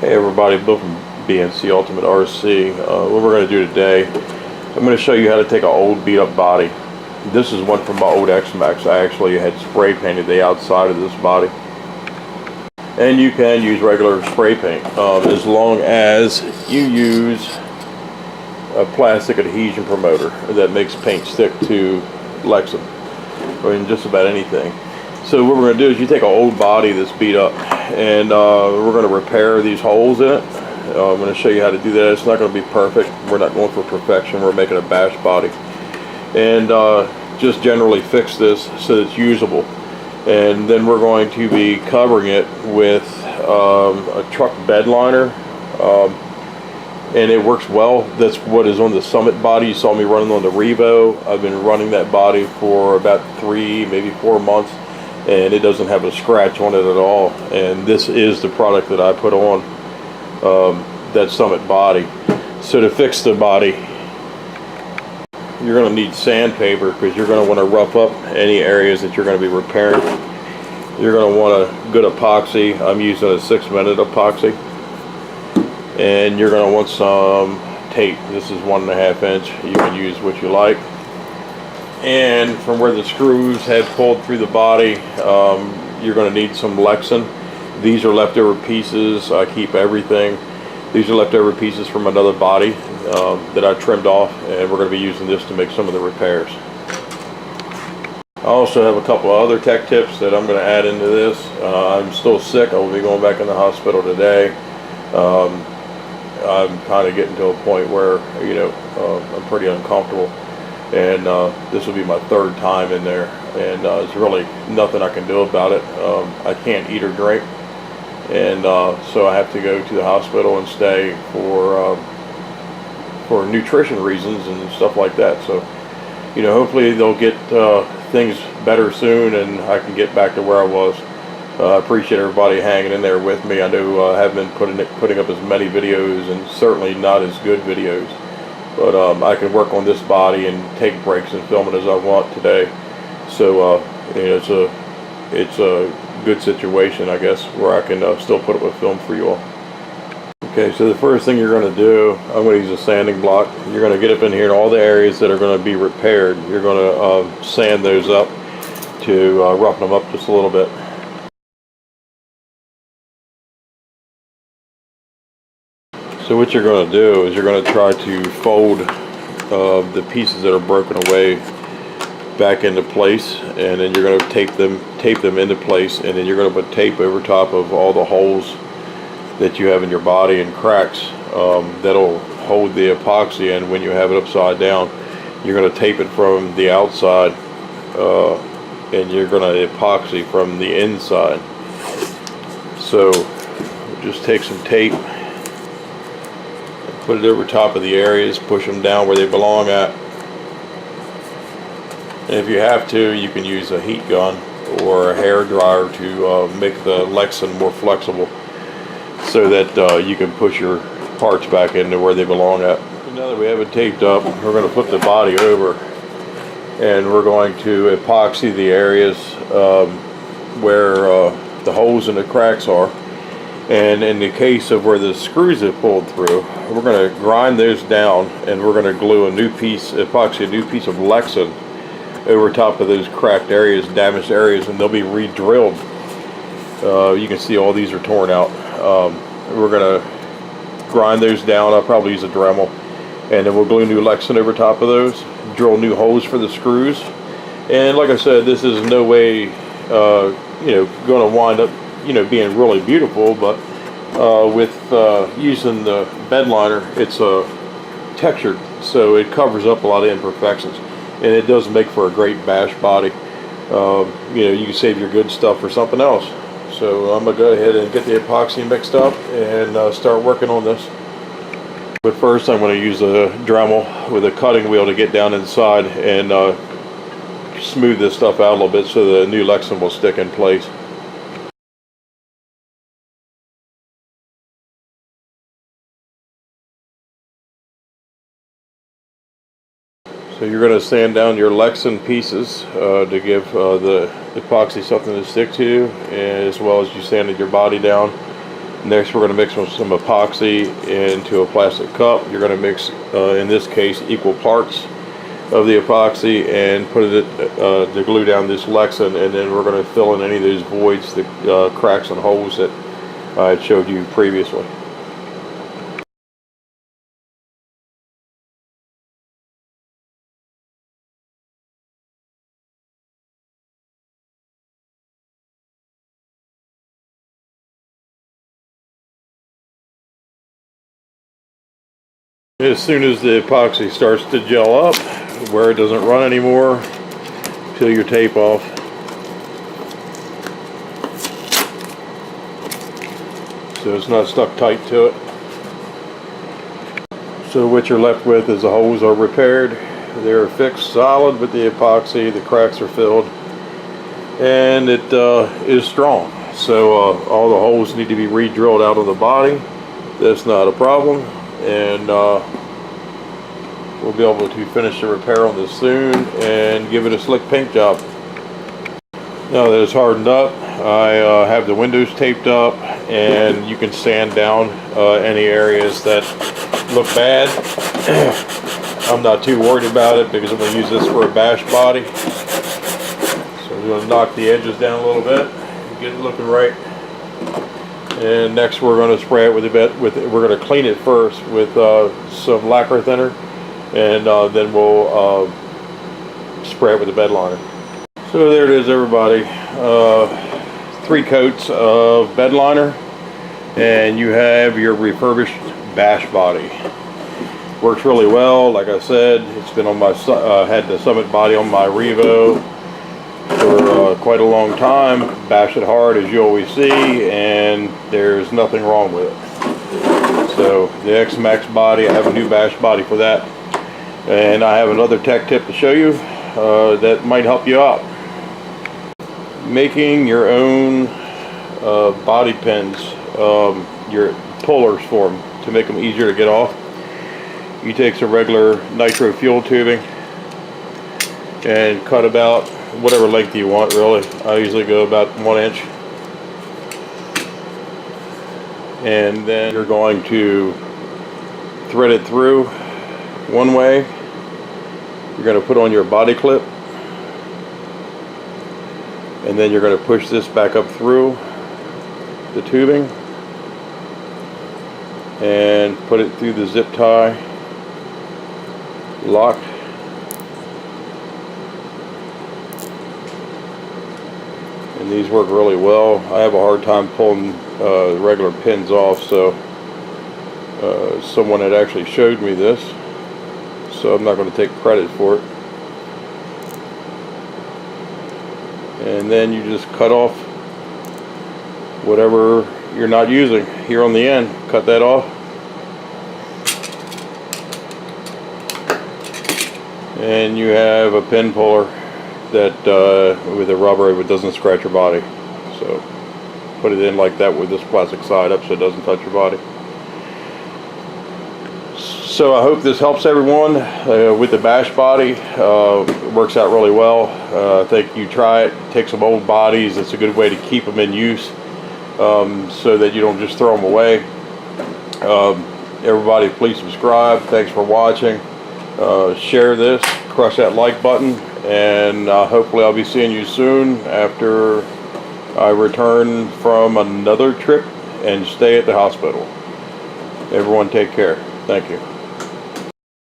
Hey everybody, Bill from BNC Ultimate RC. What we're going to do today, I'm going to show you how to take an old beat up body. This is one from my old X-Max. I actually had spray painted the outside of this body. And you can use regular spray paint as long as you use a plastic adhesion promoter that makes paint stick to Lexan or in just about anything. So what we're going to do is you take an old body that's beat up and we're going to repair these holes in it. I'm going to show you how to do that. It's not going to be perfect. We're not going for perfection. We're making a bash body. And just generally fix this so it's usable. And then we're going to be covering it with a truck bed liner. And it works well. That's what is on the Summit body. You saw me running on the Revo. I've been running that body for about 3, maybe 4 months. And it doesn't have a scratch on it at all. And this is the product that I put on that Summit body. So to fix the body, you're going to need sandpaper because you're going to want to rough up any areas that you're going to be repairing. You're going to want a good epoxy. I'm using a 6-minute epoxy. And you're going to want some tape. This is 1.5 inch. You can use what you like. And from where the screws have pulled through the body, you're going to need some Lexan. These are leftover pieces. I keep everything. These are leftover pieces from another body that I trimmed off, and we're going to be using this to make some of the repairs. I also have a couple of other tech tips that I'm going to add into this. I'm still sick. I will be going back in the hospital today. I'm kind of getting to a point where, I'm pretty uncomfortable. And this will be my 3rd time in there, and there's really nothing I can do about it. I can't eat or drink, and so I have to go to the hospital and stay for nutrition reasons and stuff like that. So, hopefully they'll get things better soon, and I can get back to where I was. I appreciate everybody hanging in there with me. I know I haven't been putting up as many videos, and certainly not as good videos. But I can work on this body and take breaks and film it as I want today. So it's a good situation, I guess, where I can still put up a film for you all. Okay, so the first thing you're going to do, I'm going to use a sanding block. You're going to get up in here, and all the areas that are going to be repaired, you're going to sand those up to roughen them up just a little bit. So what you're going to do is you're going to try to fold the pieces that are broken away back into place, and then you're going to tape them into place, and then you're going to put tape over top of all the holes that you have in your body and cracks that'll hold the epoxy. And when you have it upside down, you're going to tape it from the outside, and you're going to epoxy from the inside. So just take some tape, put it over top of the areas, push them down where they belong at. And if you have to, you can use a heat gun or a hair dryer to make the Lexan more flexible so that you can push your parts back into where they belong at. Now that we have it taped up, we're going to flip the body over, and we're going to epoxy the areas where the holes and the cracks are. And in the case of where the screws have pulled through, we're going to grind those down, and we're going to glue epoxy a new piece of Lexan over top of those cracked areas, damaged areas, and they'll be re-drilled. You can see all these are torn out. We're going to grind those down. I'll probably use a Dremel, and then we'll glue new Lexan over top of those, drill new holes for the screws. And like I said, this is no way, going to wind up being really beautiful, but with using the bed liner, it's textured, so it covers up a lot of imperfections, and it does make for a great bash body. You can save your good stuff for something else. So I'm going to go ahead and get the epoxy mixed up and start working on this. But first I'm going to use a Dremel with a cutting wheel to get down inside and smooth this stuff out a little bit so the new Lexan will stick in place. So you're going to sand down your Lexan pieces to give the epoxy something to stick to, as well as you sanded your body down. Next, we're going to mix some epoxy into a plastic cup. You're going to mix, in this case, equal parts of the epoxy and put it to glue down this Lexan, and then we're going to fill in any of those voids, the cracks and holes that I had showed you previously. As soon as the epoxy starts to gel up, where it doesn't run anymore, peel your tape off. So it's not stuck tight to it. So what you're left with is the holes are repaired. They're fixed solid with the epoxy, the cracks are filled, and it is strong. So all the holes need to be re-drilled out of the body. That's not a problem, and we'll be able to finish the repair on this soon and give it a slick paint job. Now that it's hardened up, I have the windows taped up, and you can sand down any areas that look bad. I'm not too worried about it because I'm going to use this for a bash body. So I'm going to knock the edges down a little bit and get it looking right. And next we're going to spray it we're going to clean it first with some lacquer thinner, and then we'll spray it with a bed liner. So there it is, everybody. 3 coats of bed liner, and you have your refurbished bash body. Works really well. Like I said, it's been on my had the Summit body on my Revo for quite a long time. Bash it hard, as you always see, and there's nothing wrong with it. So the X-Max body, I have a new bash body for that, and I have another tech tip to show you that might help you out. Making your own body pins, your pullers for them to make them easier to get off. You take some regular nitro fuel tubing and cut about whatever length you want, really. I usually go about 1 inch. And then you're going to thread it through one way. You're going to put on your body clip, and then you're going to push this back up through the tubing and put it through the zip tie lock. And these work really well. I have a hard time pulling regular pins off, so someone had actually showed me this, so I'm not going to take credit for it. And then you just cut off whatever you're not using here on the end. Cut that off, and you have a pin puller that with a rubber, it doesn't scratch your body. So put it in like that with this plastic side up so it doesn't touch your body. So I hope this helps everyone with the bash body. It works out really well. I think you try it, take some old bodies. It's a good way to keep them in use, so that you don't just throw them away. Everybody, please subscribe. Thanks for watching. Share this, crush that like button, and hopefully I'll be seeing you soon after I return from another trip and stay at the hospital. Everyone take care. Thank you.